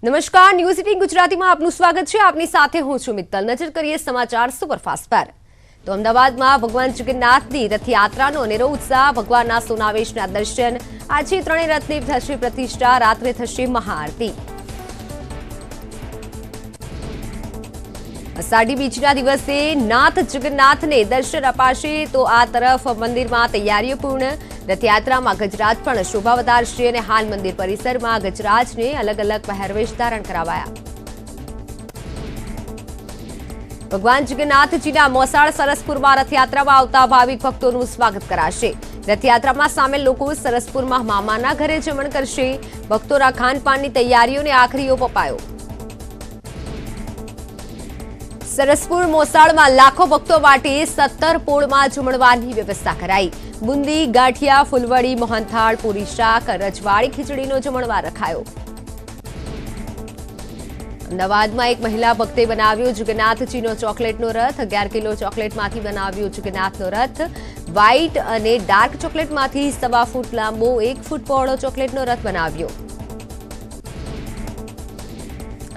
નમસ્કાર, ન્યૂઝ 18 ગુજરાતીમાં આપનું સ્વાગત છે। આપની સાથે હું છું મિત્તલ। નજર કરીએ સમાચાર સુપરફાસ્ટ પર। તો અમદાવાદમાં ભગવાન જગન્નાથની રથયાત્રાનો અનેરો ઉત્સાહ। ભગવાનના સોનાવેશના દર્શન। આજે ત્રણેય રથની થશે પ્રતિષ્ઠા। રાત્રે થશે મહાઆરતી। અષાઢી બીજના દિવસે નાથ જગન્નાથને દર્શન અપાશે તો આ તરફ મંદિરમાં તૈયારીઓ પૂર્ણ। રથયાત્રામાં ગજરાજ પણ શોભા વધારશે અને હાલ મંદિર પરિસરમાં ગજરાજને અલગ અલગ પહેરવેશ ધારણ કરાવાયા। ભગવાન જગન્નાથજીના મોસાળ સરસપુરમાં રથયાત્રામાં આવતા ભાવિક ભક્તોનું સ્વાગત કરાશે। રથયાત્રામાં સામેલ લોકો સરસપુરમાં મામાના ઘરે જમણ કરશે। ભક્તોના ખાનપાનની તૈયારીઓને આખરી ઓપ અપાયો। સરસપુર મોસાળમાં લાખો ભક્તો માટે 17 પોળમાં જમણવારની વ્યવસ્થા કરાઈ। બુંદી, ગાંઠિયા, ફૂલવડી, મોહનથાળ, પૂરી શાક, રજવાડી ખીચડીનો જમણવાર રખાયો। અમદાવાદમાં એક મહિલા ભક્તે બનાવ્યો જગન્નાથજીનો ચોકલેટનો રથ। 11 કિલો ચોકલેટમાંથી બનાવ્યો જગન્નાથનો રથ। વ્હાઇટ અને ડાર્ક ચોકલેટમાંથી 1.25 ફૂટ લાંબો 1 ફૂટ પહોળો ચોકલેટનો રથ બનાવ્યો।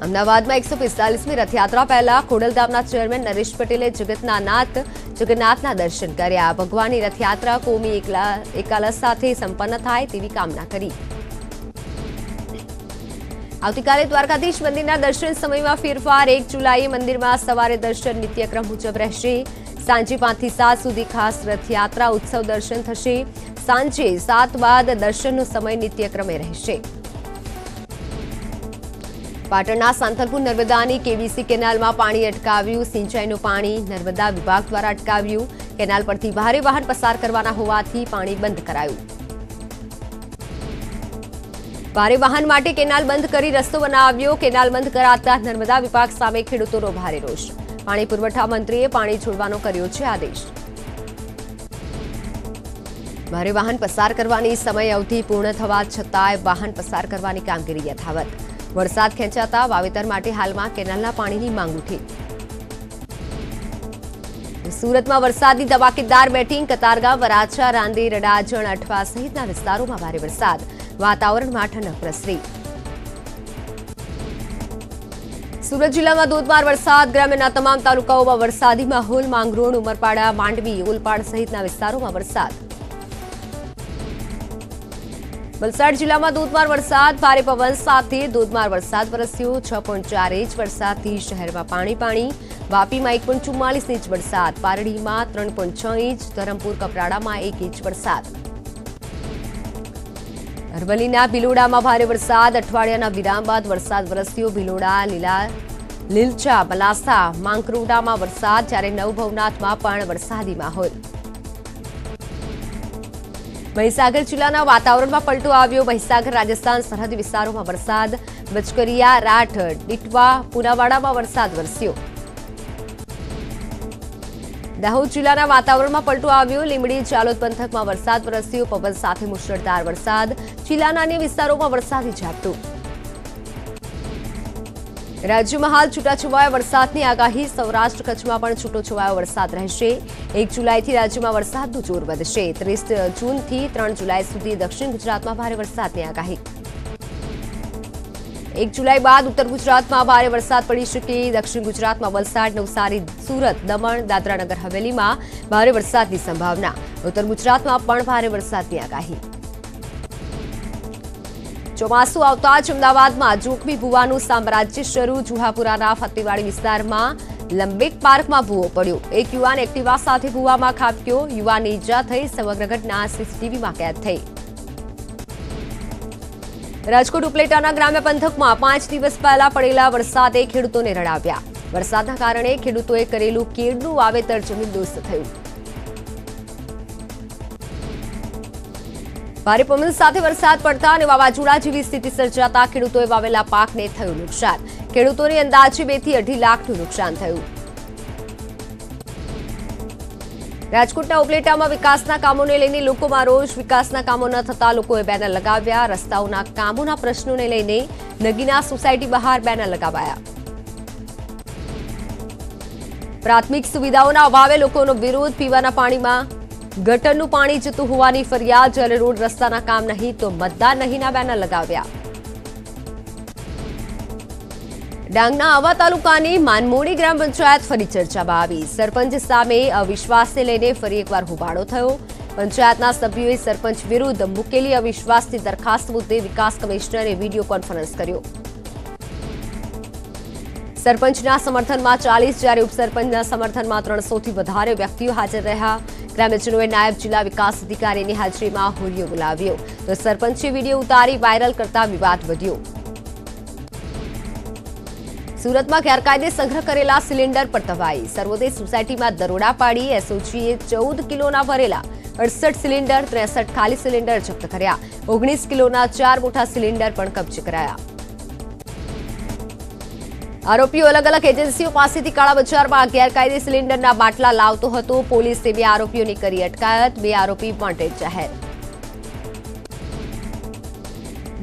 અમદાવાદમાં 145મી રથયાત્રા પહેલા ખોડલધામના ચેરમેન નરેશ પટેલે જગન્નાથના દર્શન કર્યા। ભગવાનની રથયાત્રા કોમી એકાદશ સાથે સંપન્ન થાય તેવી કામના કરી। આવતીકાલે દ્વારકાધીશ મંદિરના દર્શન સમયમાં ફેરફાર। 1 જુલાઈએ મંદિરમાં સવારે દર્શન નિત્યક્રમ મુજબ રહેશે। સાંજે 5 થી 7 સુધી ખાસ રથયાત્રા ઉત્સવ દર્શન થશે। સાંજે 7 બાદ દર્શનનો સમય નિત્યક્રમે રહેશે। પાટણના સાંતલપુર નર્મદાની કેબીસી કેનાલમાં પાણી અટકાવ્યું। સિંચાઈનું પાણી નર્મદા વિભાગ દ્વારા અટકાવ્યું। કેનાલ પરથી ભારે વાહન પસાર કરવાના હોવાથી પાણી બંધ કરાયું। ભારે વાહન માટે કેનાલ બંધ કરી રસ્તો બનાવ્યો। કેનાલ બંધ કરાતા નર્મદા વિભાગ સામે ખેડૂતોનો ભારે રોષ। પાણી પુરવઠા મંત્રીએ પાણી છોડવાનો કર્યો છે આદેશ। ભારે વાહન પસાર કરવાની સમય અવધિ પૂર્ણ થવા છતાંય વાહન પસાર કરવાની કામગીરી યથાવત। વરસાદ ખેંચાતા વાવેતર માટે હાલમાં કેનાલના પાણીની માંગ ઉઠી। સુરતમાં વરસાદની ધમાકેદાર બેટિંગ। કતારગામ, વરાછા, રાંદેર, અડાજણ, અઠવા સહિતના વિસ્તારોમાં ભારે વરસાદ। વાતાવરણમાં ઠંડક પ્રસરી। સુરત જિલ્લામાં ધોધમાર વરસાદ। ગ્રામ્યના તમામ તાલુકાઓમાં વરસાદી માહોલ। માંગરોળ, ઉમરપાડા, માંડવી, ઓલપાડ સહિતના વિસ્તારોમાં વરસાદ। વલસાડ જિલ્લામાં ધોધમાર વરસાદ। ભારે પવન સાથે ધોધમાર વરસાદ વરસ્યો। 6.4 ઇંચ વરસાદથી શહેરમાં પાણી। વાપીમાં 1.44 ઇંચ વરસાદ। પારડીમાં 3.6 ઇંચ। ધરમપુર કપરાડામાં 1 ઇંચ વરસાદ। અરવલ્લીના ભિલોડામાં ભારે વરસાદ। અઠવાડિયાના વિરામ બાદ વરસાદ વરસ્યો। ભિલોડા, લીલચા, બલાસા, માંકરોડામાં વરસાદ। જ્યારે નવભવનાથમાં પણ વરસાદી માહોલ। મહીસાગર જિલ્લાના વાતાવરણમાં પલટો આવ્યો। મહીસાગર રાજસ્થાન સરહદી વિસ્તારોમાં વરસાદ। બચકરિયા, રાઠ, ડીટવા, પુનાવાડામાં વરસાદ વરસ્યો। દાહોદ જિલ્લાના વાતાવરણમાં પલટો આવ્યો। લીંબડી, ચાલોદ પંથકમાં વરસાદ વરસ્યો। પવન સાથે મુશળધાર વરસાદ। જિલ્લાના અન્ય વિસ્તારોમાં વરસાદી ઝાપટું। રાજ્યમાં હાલ છૂટાછવાયા વરસાદની આગાહી। સૌરાષ્ટ્ર કચ્છમાં પણ છૂટોછવાયો વરસાદ રહેશે। 1 જુલાઈથી રાજ્યમાં વરસાદનું જોર વધશે। 30 જૂનથી 3 જુલાઈ સુધી દક્ષિણ ગુજરાતમાં ભારે વરસાદની આગાહી। 1 જુલાઈ બાદ ઉત્તર ગુજરાતમાં ભારે વરસાદ પડી શકે। દક્ષિણ ગુજરાતમાં વલસાડ, નવસારી, સુરત, દમણ, દાદરાનગર હવેલીમાં ભારે વરસાદની સંભાવના। ઉત્તર ગુજરાતમાં પણ ભારે વરસાદની આગાહી। ચોમાસું આવતા જ અમદાવાદમાં જોખમી ભૂવાનું સામ્રાજ્ય શરૂ। જુહાપુરાના ફતેવાડી વિસ્તારમાં લંબેક પાર્કમાં ભૂવો પડ્યો। એક યુવાન એક્ટિવા સાથે ભૂવામાં ખાબક્યો। યુવાનને ઈજા થઈ। સમગ્ર ઘટના સીસીટીવીમાં કેદ થઈ। રાજકોટ ઉપલેટાના ગ્રામ્ય પંથકમાં 5 દિવસ પહેલા પડેલા વરસાદે ખેડૂતોને રડાવ્યા। વરસાદના કારણે ખેડૂતોએ કરેલું કેળનું વાવેતર જમીનદોસ્ત થયું। ભારે પવન સાથે વરસાદ પડતા અને વાવાઝોડા જેવી સ્થિતિ સર્જાતા ખેડૂતોએ વાવેલા પાકને થયું નુકસાન। ખેડૂતોને અંદાજે 2 થી 2.5 લાખનું નુકસાન થયું। રાજકોટના ઉપલેટામાં વિકાસના કામોને લઈને લોકોમાં રોષ। વિકાસના કામો ન થતા લોકોએ બેનર લગાવ્યા। રસ્તાઓના કામોના પ્રશ્નોને લઈને નગીના સોસાયટી બહાર બેનર લગાવાયા। પ્રાથમિક સુવિધાઓના અભાવે લોકોનો વિરોધ। પીવાના પાણીમાં ગટરનું પાણી જતું હોવાની ફરિયાદ। જ્યારે રોડ રસ્તાના કામ નહીં તો મતદાર નહીંના બેનર લગાવ્યા। ડાંગના આવા તાલુકાની માનમોડી ગ્રામ પંચાયત ફરી ચર્ચામાં આવી. સરપંચ સામે અવિશ્વાસને લઈને ફરી એકવાર હોબાળો થયો. પંચાયતના સભ્યોએ સરપંચ વિરુદ્ધ મૂકેલી અવિશ્વાસની દરખાસ્ત મુદ્દે વિકાસ કમિશનરે વિડીયો કોન્ફરન્સ કર્યો. સરપંચના સમર્થનમાં 40 જ્યારે ઉપસરપંચના સમર્થનમાં 300થી વધારે વ્યક્તિઓ હાજર રહ્યા. ગ્રામજનોએ નાયબ જિલ્લા વિકાસ અધિકારીની હાજરીમાં હોલીઓ બોલાવ્યો તો સરપંચે વિડીયો ઉતારી વાયરલ કરતા વિવાદ વધ્યો. સુરતમાં ગેરકાયદે સંગ્રહ કરેલા સિલિન્ડર પર તવાઈ. સર્વોદય સોસાયટીમાં દરોડા પાડી એસઓજીએ 14 કિલોના ભરેલા 68 સિલિન્ડર, 63 ખાલી સિલિન્ડર જપ્ત કર્યા. 19 કિલોના 4 મોટા સિલિન્ડર પણ કબજે કરાયા. આરોપીઓ અલગ અલગ એજન્સીઓ પાસેથી કાળા બજારમાં ગેરકાયદે સિલિન્ડરના બાટલા લાવતો હતો. પોલીસે 2 આરોપીઓની કરી અટકાયત. 2 આરોપી વોન્ટેડ જાહેર.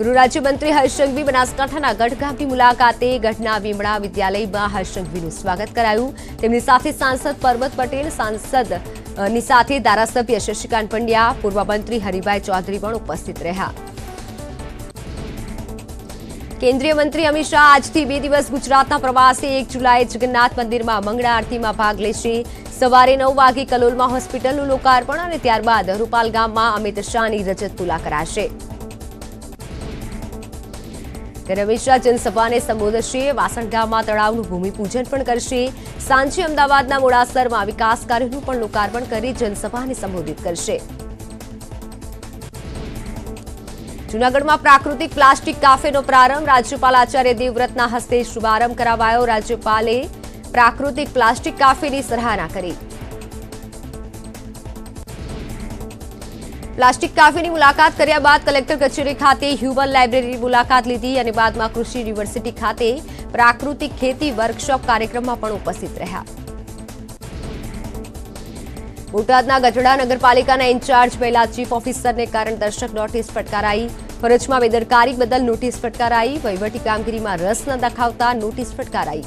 ગૃહ રાજ્યમંત્રી હર્ષ સંઘવી બનાસકાંઠાના ગઢ ગામની મુલાકાતે. ગઢના વીમડા વિદ્યાલયમાં હર્ષ સંઘવીનું સ્વાગત કરાયું. તેમની સાથે સાંસદ પરબત પટેલ, સાંસદની સાથે ધારાસભ્ય શશિકાંત પંડ્યા, પૂર્વ મંત્રી હરિભાઈ ચૌધરી પણ ઉપસ્થિત રહ્યા. કેન્દ્રીય મંત્રી અમિત શાહ આજથી 2 દિવસ ગુજરાતના પ્રવાસે. 1 જુલાઈએ જગન્નાથ મંદિરમાં મંગળા આરતીમાં ભાગ લેશે. સવારે 9 વાગે કલોલમાં હોસ્પિટલનું લોકાર્પણ અને ત્યારબાદ રૂપાલ ગામમાં અમિત શાહની રજત તુલા કરાશે. ત્યારે અમિત શાહ જનસભાને સંબોધશે. વાસણ ગામમાં તળાવનું ભૂમિપૂજન પણ કરશે. સાંજે અમદાવાદના મોડાસરમાં વિકાસ કાર્યોનું પણ લોકાર્પણ કરી જનસભાને સંબોધિત કરશે. જૂનાગઢમાં પ્રાકૃતિક પ્લાસ્ટિક કાફેનો પ્રારંભ. રાજ્યપાલ આચાર્ય દેવવ્રતના હસ્તે શુભારંભ કરાવાયો. રાજ્યપાલે પ્રાકૃતિક પ્લાસ્ટિક કાફેની સરાહના કરી. પ્લાસ્ટિક કાફેની મુલાકાત કર્યા બાદ કલેક્ટર કચેરી ખાતે હ્યુમન લાઇબ્રેરીની મુલાકાત લીધી અને બાદમાં કૃષિ યુનિવર્સિટી ખાતે પ્રાકૃતિક ખેતી વર્કશોપ કાર્યક્રમમાં પણ ઉપસ્થિત રહ્યા. બોટાદના ગઢડા નગરપાલિકાના ઇન્ચાર્જ મહિલા ચીફ ઓફિસરને કારણદર્શક નોટિસ ફટકારાઈ. ફરજમાં બેદરકારી બદલ નોટિસ ફટકારાઈ. વહીવટી કામગીરીમાં રસ ન દાખવતા નોટિસ ફટકારાઈ.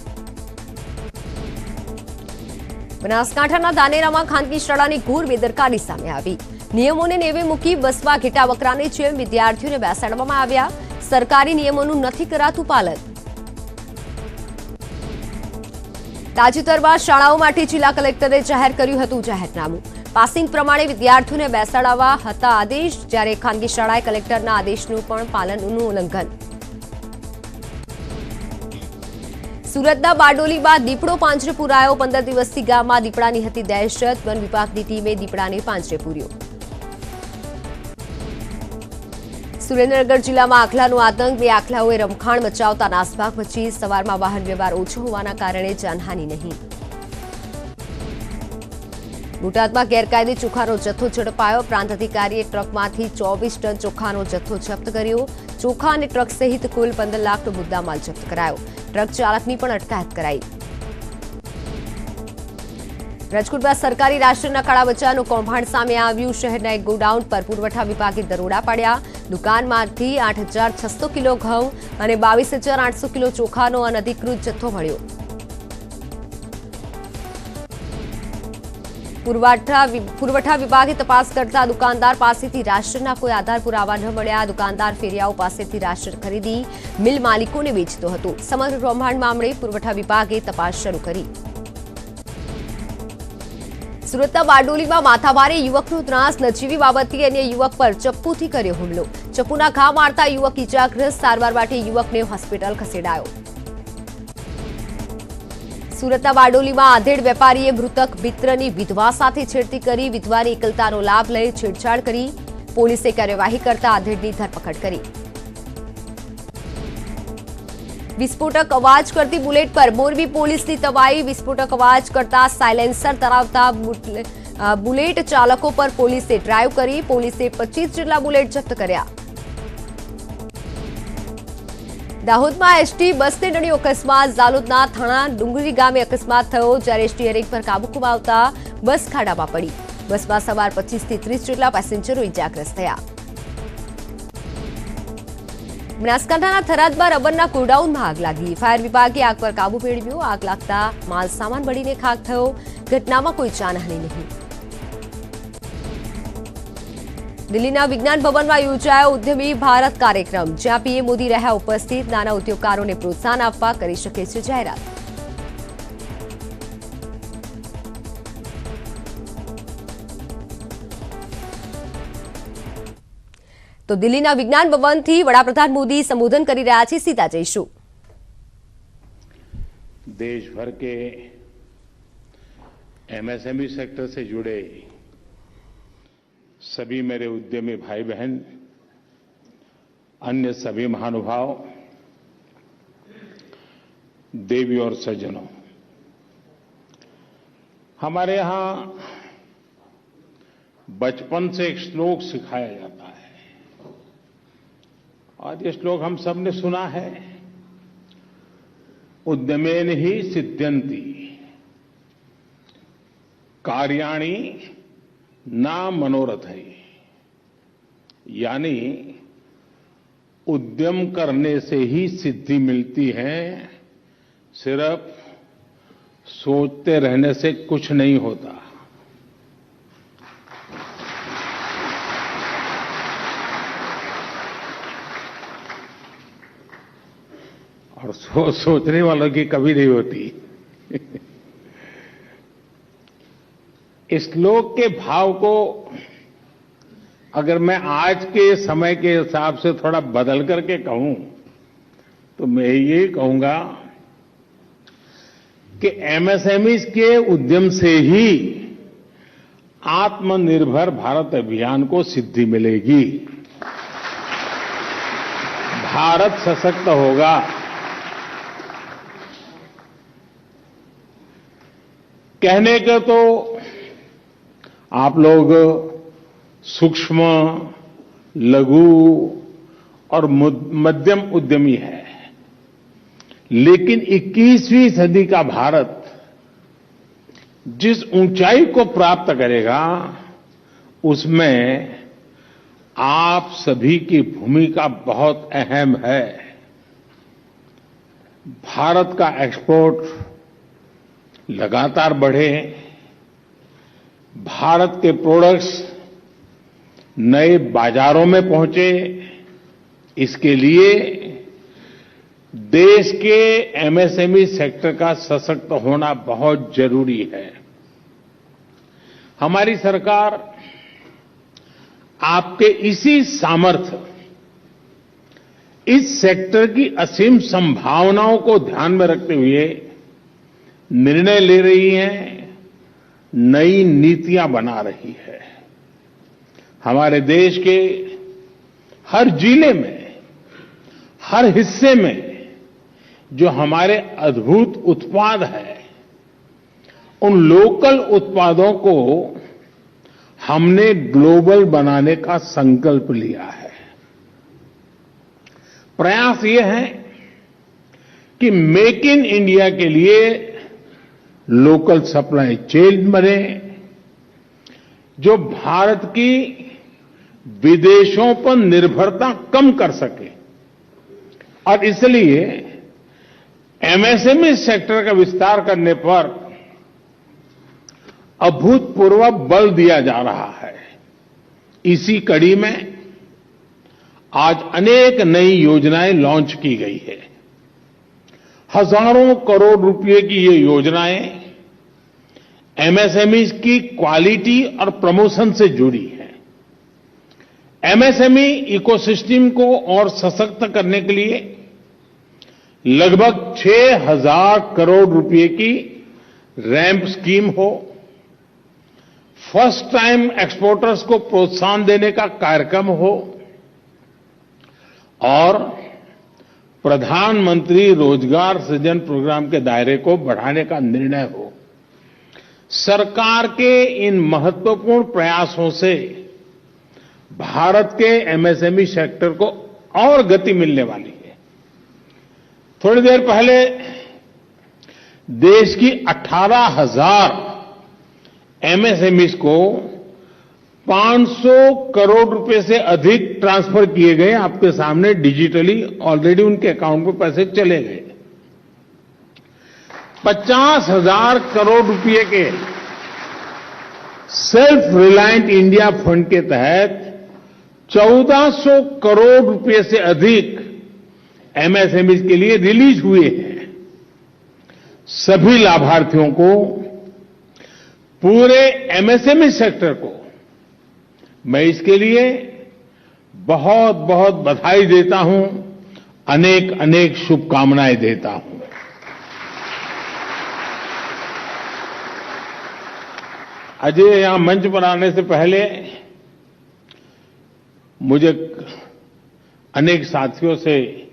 બનાસકાંઠાના ધાનેરામાં ખાનગી શાળાની ઘોર બેદરકારી સામે આવી. નિયમોને નેવે મૂકી બસમાં ઘેટા બકરાની જેમ વિદ્યાર્થીઓને બેસાડવામાં આવ્યા. સરકારી નિયમોનું નથી કરાતું પાલન. તાજેતરમાં શાળાઓ માટે જિલ્લા કલેક્ટરે જાહેર કર્યું હતું જાહેરનામું. પાસિંગ પ્રમાણે વિદ્યાર્થીઓને બેસાડવા હતા આદેશ, જ્યારે ખાનગી શાળાએ કલેક્ટરના આદેશનું પણ પાલનનું ઉલ્લંઘન. સુરતના બારડોલીમાં દીપડો પાંજરે પુરાયો. 15 દિવસથી ગામમાં દીપડાની હતી દહેશત. વન વિભાગની ટીમે દીપડાને પાંજરે પૂર્યો. સુરેન્દ્રનગર જિલ્લામાં આખલાનો આતંક. 2 આખલાઓએ રમખાણ મચાવતા નાસભાગ મચી. સવારમાં વાહન વ્યવહાર ઓછો હોવાના કારણે જાનહાનિ નહીં. બોટાદમાં ગેરકાયદે ચોખાનો જથ્થો ઝડપાયો. પ્રાંત અધિકારીએ ટ્રકમાંથી 24 ટન ચોખાનો જથ્થો જપ્ત કર્યો. ચોખા અને ટ્રક સહિત કુલ 15 લાખનો મુદ્દામાલ જપ્ત કરાયો. ટ્રક ચાલકની પણ અટકાયત કરાઈ. રાજકોટમાં સરકારી રાશનના કાળાબજારનું કૌભાંડ સામે આવ્યું. શહેરના એક ગોડાઉન પર પુરવઠા વિભાગે દરોડા પાડ્યા. દુકાનમાંથી 8,600 કિલો ઘઉં અને 22,800 કિલો ચોખાનો અનધિકૃત જથ્થો મળ્યો. પુરવઠા વિભાગે તપાસ કરતા દુકાનદાર પાસેથી રાશનના કોઈ આધાર પુરાવા ન મળ્યા. દુકાનદાર ફેરિયાઓ પાસેથી રાશન ખરીદી મિલ માલિકોને વેચતો હતો. સમગ્ર કૌભાંડ મામલે પુરવઠા વિભાગે તપાસ શરૂ કરી. સુરતના બારડોલીમાં માથાભારે યુવકનો ત્રાસ. નજીવી બાબતથી અન્ય યુવક પર ચપ્પુથી કર્યો હુમલો. ચપ્પુના ઘા મારતા યુવક ઇજાગ્રસ્ત. સારવાર માટે યુવકને હોસ્પિટલ ખસેડાયો. સુરતના બારડોલીમાં આધેડ વેપારીએ મૃતક મિત્રની વિધવા સાથે છેડતી કરી. વિધવાની એકલતાનો લાભ લઈ છેડછાડ કરી. પોલીસે કાર્યવાહી કરતા આધેડની ધરપકડ કરી. વિસ્ફોટક અવાજ કરતી બુલેટ પર મોરબી પોલીસની તવાઈ. વિસ્ફોટક અવાજ કરતા સાયલેન્સર ધરાવતા બુલેટ ચાલકો પર પોલીસે ડ્રાઈવ કરી. પોલીસે 25 જેટલા બુલેટ જપ્ત કર્યા. દાહોદમાં એસટી બસને નડ્યો અકસ્માત. ઝાલોદના થાણા ડુંગરી ગામે અકસ્માત થયો, જ્યારે સ્ટીયરિંગ પર કાબુ ગુમાવતા બસ ખાડામાં પડી. બસમાં સવાર 25 થી 30 જેટલા પેસેન્જરો ઇજાગ્રસ્ત થયા. બનાસકાંઠાના થરાદમાં રબરના ગોડાઉનમાં આગ લાગી. ફાયર વિભાગે આગ પર કાબુ મેળવ્યો. આગ લાગતા માલ સામાન બળીને ખાખ થયો. ઘટનામાં કોઈ જાનહાનિ નહીં. દિલ્હીના વિજ્ઞાન ભવનમાં યોજાયો ઉદ્યમી ભારત કાર્યક્રમ, જ્યાં પીએમ મોદી રહ્યા ઉપસ્થિત. નાના ઉદ્યોગકારોને પ્રોત્સાહન આપવા કરી શકે છે જાહેરાત. તો દિલ્હીના વિજ્ઞાન ભવનથી વડાપ્રધાન મોદી સંબોધન કરી રહ્યા છે. સીધા જઈશું. देश भर के एमएसएमई सेक्टर से जुड़े सभी मेरे उद्यमी भाई बहन, अन्य सभी महानुभाव, देवी और सज्जनों, हमारे यहां बचपन से एक श्लोक सिखाया जाता है और ये श्लोक हम सबने सुना है, उद्यमेन ही सिद्ध्यन्ति कार्याणि ना मनोरथ है। यानी उद्यम करने से ही सिद्धि मिलती है, सिर्फ सोचते रहने से कुछ नहीं होता। और सोचने वालों की कभी नहीं होती। इस श्लोक के भाव को अगर मैं आज के समय के हिसाब से थोड़ा बदल करके कहूं तो मैं ये कहूंगा कि एमएसएमई के उद्यम से ही आत्मनिर्भर भारत अभियान को सिद्धि मिलेगी, भारत सशक्त होगा। कहने के तो आप लोग सूक्ष्म, लघु और मध्यम उद्यमी है, लेकिन 21वीं सदी का भारत जिस ऊंचाई को प्राप्त करेगा उसमें आप सभी की भूमिका बहुत अहम है। भारत का एक्सपोर्ट लगातार बढ़े, भारत के प्रोडक्ट्स नए बाजारों में पहुंचे, इसके लिए देश के एमएसएमई सेक्टर का सशक्त होना बहुत जरूरी है। हमारी सरकार आपके इसी सामर्थ्य, इस सेक्टर की असीम संभावनाओं को ध्यान में रखते हुए निर्णय ले रही है, नई नीतियां बना रही है। हमारे देश के हर जिले में, हर हिस्से में जो हमारे अद्भुत उत्पाद हैं, उन लोकल उत्पादों को हमने ग्लोबल बनाने का संकल्प लिया है। प्रयास ये है कि मेक इन इंडिया के लिए लोकल सप्लाई चेन बने, जो भारत की विदेशों पर निर्भरता कम कर सके, और इसलिए एमएसएमई सेक्टर का विस्तार करने पर अभूतपूर्व बल दिया जा रहा है। इसी कड़ी में आज अनेक नई योजनाएं लॉन्च की गई है। हजारों करोड़ रुपए की ये योजनाएं एमएसएमई की क्वालिटी और प्रमोशन से जुड़ी हैं। एमएसएमई इकोसिस्टम को और सशक्त करने के लिए लगभग 6,000 करोड़ रुपए की रैंप स्कीम हो, फर्स्ट टाइम एक्सपोर्टर्स को प्रोत्साहन देने का कार्यक्रम हो, और प्रधानमंत्री रोजगार सृजन प्रोग्राम के दायरे को बढ़ाने का निर्णय हो। सरकार के इन महत्वपूर्ण प्रयासों से भारत के एमएसएमई सेक्टर को और गति मिलने वाली है। थोड़ी देर पहले देश की 18,000 एमएसएमईज को 500 करोड़ रुपए से अधिक ट्रांसफर किए गए। आपके सामने डिजिटली ऑलरेडी उनके अकाउंट में पैसे चले गए। 50,000 करोड़ रुपए के सेल्फ रिलायंट इंडिया फंड के तहत 1400 करोड़ रुपए से अधिक एमएसएमई के लिए रिलीज हुए हैं। सभी लाभार्थियों को, पूरे एमएसएमई सेक्टर को मैं इसके लिए बहुत बहुत बधाई देता हूं, अनेक अनेक शुभकामनाएं देता हूं। अजय यहां मंच पर आने से पहले मुझे अनेक साथियों से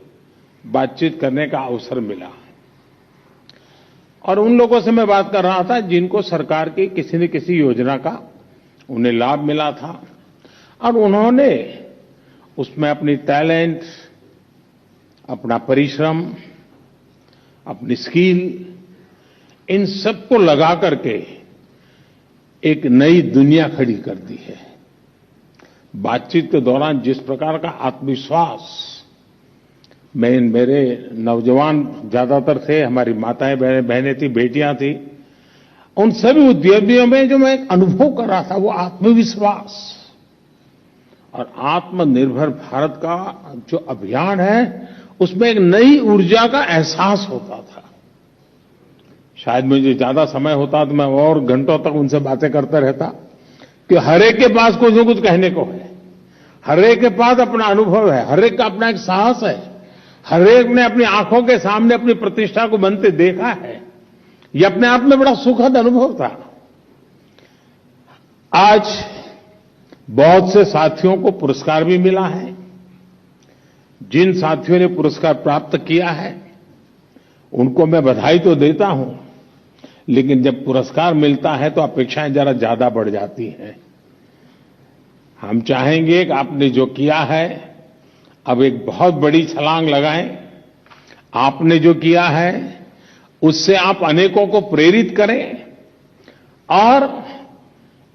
बातचीत करने का अवसर मिला और उन लोगों से मैं बात कर रहा था जिनको सरकार की किसी न किसी योजना का उन्हें लाभ मिला था और उन्होंने उसमें अपनी टैलेंट, अपना परिश्रम, अपनी स्किल, इन सबको लगा करके एक नई दुनिया खड़ी कर दी है। बातचीत के दौरान जिस प्रकार का आत्मविश्वास मेरे नौजवान ज्यादातर थे, हमारी माताएं बहनें थी, बेटियां थी, उन सभी उद्यमियों में जो मैं एक अनुभव कर रहा था वो आत्मविश्वास और आत्मनिर्भर भारत का जो अभियान है उसमें एक नई ऊर्जा का एहसास होता था। शायद मुझे ज्यादा समय होता तो मैं और घंटों तक उनसे बातें करता रहता कि हर एक के पास कुछ न कुछ कहने को है, हर एक के पास अपना अनुभव है, हर एक का अपना एक साहस है, हर एक ने अपनी आंखों के सामने अपनी प्रतिष्ठा को बनते देखा है। यह अपने आप में बड़ा सुखद अनुभव था। आज बहुत से साथियों को पुरस्कार भी मिला है। जिन साथियों ने पुरस्कार प्राप्त किया है उनको मैं बधाई तो देता हूं, लेकिन जब पुरस्कार मिलता है तो अपेक्षाएं जरा ज्यादा बढ़ जाती हैं। हम चाहेंगे कि आपने जो किया है अब एक बहुत बड़ी छलांग लगाएं। आपने जो किया है उससे आप अनेकों को प्रेरित करें और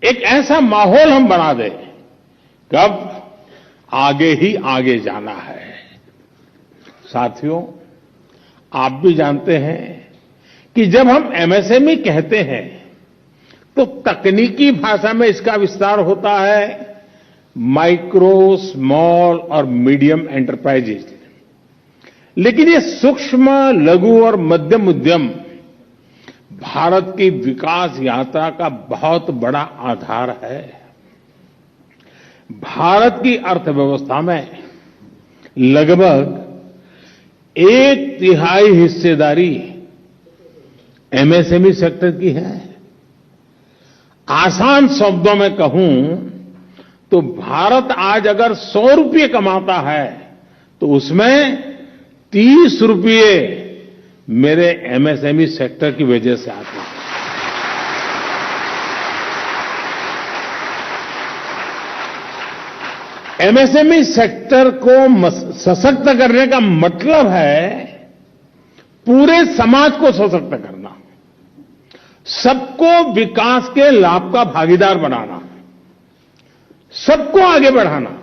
एक ऐसा माहौल हम बना दें कि अब आगे ही आगे जाना है। साथियों, आप भी जानते हैं कि जब हम एमएसएमई कहते हैं तो तकनीकी भाषा में इसका विस्तार होता है माइक्रो, स्मॉल और मीडियम एंटरप्राइजेज। लेकिन ये सूक्ष्म, लघु और मध्यम उद्यम भारत की विकास यात्रा का बहुत बड़ा आधार है। भारत की अर्थव्यवस्था में लगभग 1/3 हिस्सेदारी एमएसएमई सेक्टर की है। आसान शब्दों में कहूं तो भारत आज अगर 100 रुपये कमाता है तो उसमें 30 रुपये मेरे एमएसएमई सेक्टर की वजह से आते हैं। एमएसएमई सेक्टर को सशक्त करने का मतलब है पूरे समाज को सशक्त करना, सबको विकास के लाभ का भागीदार बनाना, सबको आगे बढ़ाना।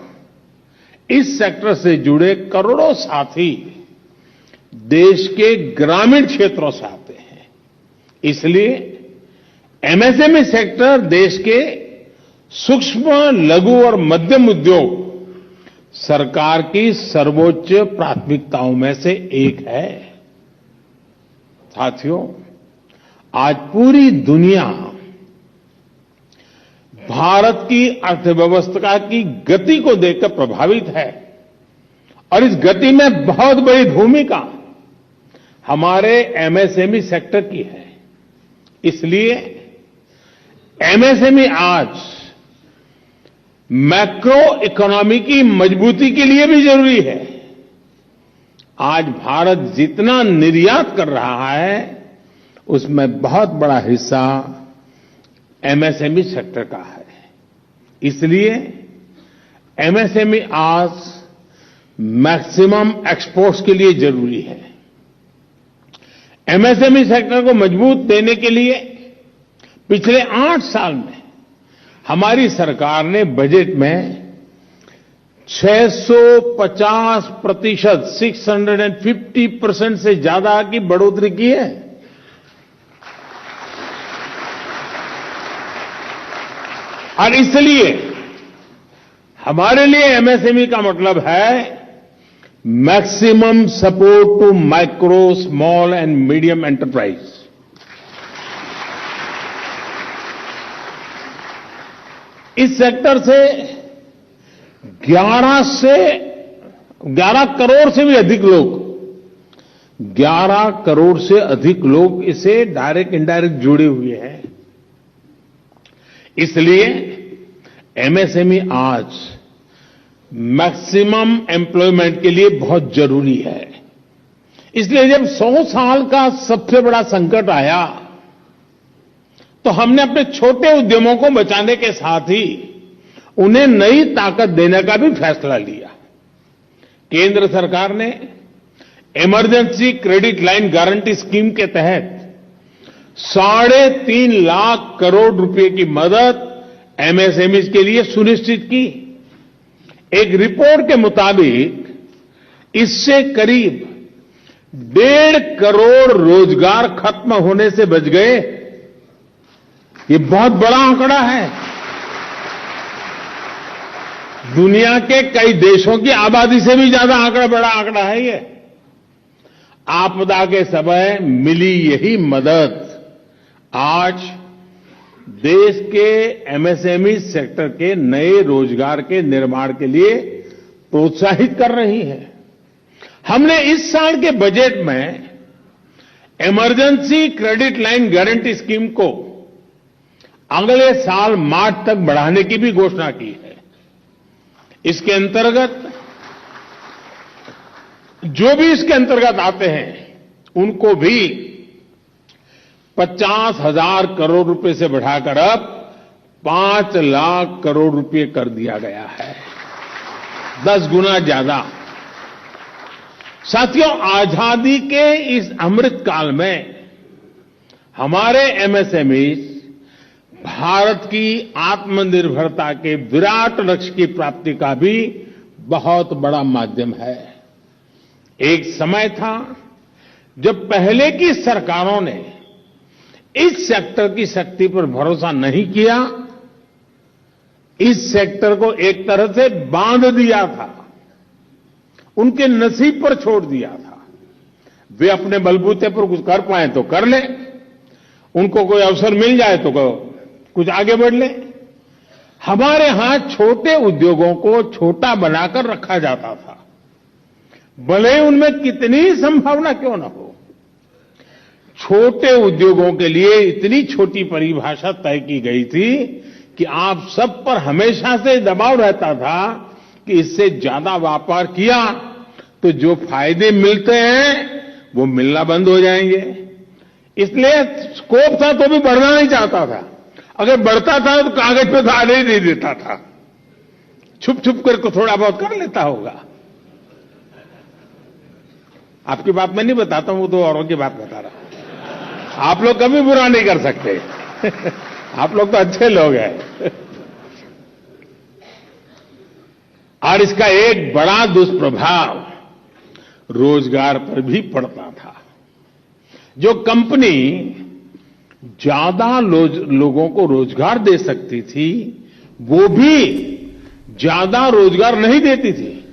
इस सेक्टर से जुड़े करोड़ों साथी देश के ग्रामीण क्षेत्रों से आते हैं। इसलिए एमएसएमई सेक्टर देश के सूक्ष्म, लघु और मध्यम उद्योग सरकार की सर्वोच्च प्राथमिकताओं में से एक है। साथियों, आज पूरी दुनिया भारत की अर्थव्यवस्था की गति को देखकर प्रभावित है और इस गति में बहुत बड़ी भूमिका हमारे एमएसएमई सेक्टर की है। इसलिए एमएसएमई आज मैक्रो इकोनॉमी की मजबूती के लिए भी जरूरी है। आज भारत जितना निर्यात कर रहा है उसमें बहुत बड़ा हिस्सा एमएसएमई सेक्टर का है। इसलिए एमएसएमई आज मैक्सिमम एक्सपोर्ट्स के लिए जरूरी है। एमएसएमई सेक्टर को मजबूत देने के लिए पिछले 8 साल में हमारी सरकार ने बजट में 650%, 650% से ज्यादा की बढ़ोतरी की है। और इसलिए हमारे लिए एमएसएमई का मतलब है maximum support to micro, small and medium enterprise. इस सेक्टर से 11 करोड़ से भी अधिक लोग, 11 करोड़ से अधिक लोग इससे डायरेक्ट इनडायरेक्ट जुड़े हुए हैं। इसलिए एमएसएमई आज मैक्सिमम एम्प्लॉयमेंट के लिए बहुत जरूरी है। इसलिए जब 100 साल का सबसे बड़ा संकट आया तो हमने अपने छोटे उद्यमों को बचाने के साथ ही उन्हें नई ताकत देने का भी फैसला लिया। केंद्र सरकार ने emergency credit line guarantee scheme के तहत 3.5 लाख करोड़ रुपए की मदद एमएसएमई के लिए सुनिश्चित की। एक रिपोर्ट के मुताबिक इससे करीब 1.5 करोड़ रोजगार खत्म होने से बच गए। ये बहुत बड़ा आंकड़ा है। दुनिया के कई देशों की आबादी से भी ज्यादा बड़ा आंकड़ा है ये। आपदा के समय मिली यही मदद आज देश के एमएसएमई सेक्टर के नए रोजगार के निर्माण के लिए प्रोत्साहित कर रही है। हमने इस साल के बजट में emergency credit line guarantee scheme को अगले साल मार्च तक बढ़ाने की भी घोषणा की है। इसके अंतर्गत जो भी इसके अंतर्गत आते हैं उनको भी 50,000 करोड़ रुपए से बढ़ाकर अब 5 लाख करोड़ रुपए कर दिया गया है, 10 गुना ज्यादा। साथियों, आजादी के इस अमृत काल में हमारे एमएसएमई भारत की आत्मनिर्भरता के विराट लक्ष्य की प्राप्ति का भी बहुत बड़ा माध्यम है। एक समय था जब पहले की सरकारों ने इस सेक्टर की शक्ति पर भरोसा नहीं किया, इस सेक्टर को एक तरह से बांध दिया था, उनके नसीब पर छोड़ दिया था। वे अपने बलबूते पर कुछ कर पाए तो कर ले, उनको कोई अवसर मिल जाए तो कुछ आगे बढ़ ले। हमारे यहां छोटे उद्योगों को छोटा बनाकर रखा जाता था, भले उनमें कितनी संभावना क्यों न हो। छोटे उद्योगों के लिए इतनी छोटी परिभाषा तय की गई थी कि आप सब पर हमेशा से दबाव रहता था कि इससे ज्यादा व्यापार किया तो जो फायदे मिलते हैं वो मिलना बंद हो जाएंगे। इसलिए स्कोप था तो भी बढ़ना नहीं चाहता था। अगर बढ़ता था तो कागज पे तो आने ही नहीं देता था, छुप छुप कर थोड़ा बहुत कर लेता होगा। आपकी बात मैं नहीं बताता हूं, वो तो औरों की बात बता रहा। आप लोग कभी बुरा नहीं कर सकते आप लोग तो अच्छे लोग हैं। और इसका एक बड़ा दुष्प्रभाव रोजगार पर भी पड़ता था। जो कंपनी ज्यादा लोगों को रोजगार दे सकती थी वो भी ज्यादा रोजगार नहीं देती थी,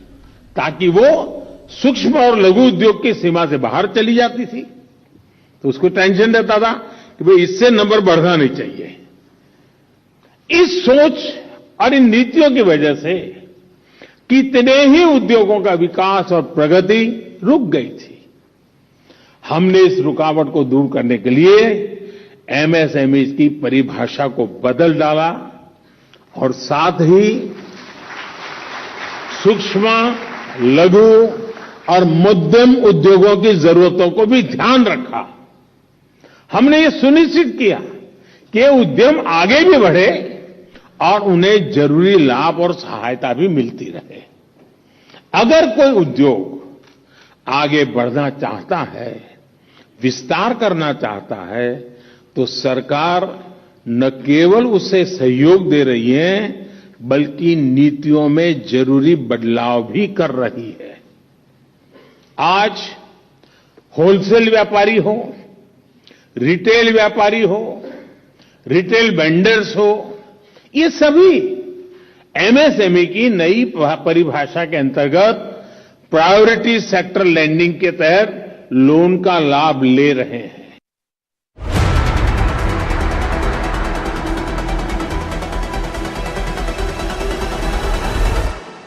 ताकि वो सूक्ष्म और लघु उद्योग की सीमा से बाहर चली जाती थी। तो उसको टेंशन रहता था कि भाई इससे नंबर बढ़ना नहीं चाहिए। इस सोच और इन नीतियों की वजह से कितने ही उद्योगों का विकास और प्रगति रुक गई थी। हमने इस रुकावट को दूर करने के लिए एमएसएमई की परिभाषा को बदल डाला और साथ ही सूक्ष्म, लघु और मध्यम उद्योगों की जरूरतों को भी ध्यान रखा। हमने ये सुनिश्चित किया कि उद्यम आगे भी बढ़े और उन्हें जरूरी लाभ और सहायता भी मिलती रहे। अगर कोई उद्योग आगे बढ़ना चाहता है, विस्तार करना चाहता है, तो सरकार न केवल उसे सहयोग दे रही है बल्कि नीतियों में जरूरी बदलाव भी कर रही है। आज होलसेल व्यापारी हो, रिटेल व्यापारी हो, रिटेल वेंडर्स हो, ये सभी एमएसएमई की नई परिभाषा के अंतर्गत प्रायोरिटी सेक्टर लैंडिंग के तहत लोन का लाभ ले रहे हैं।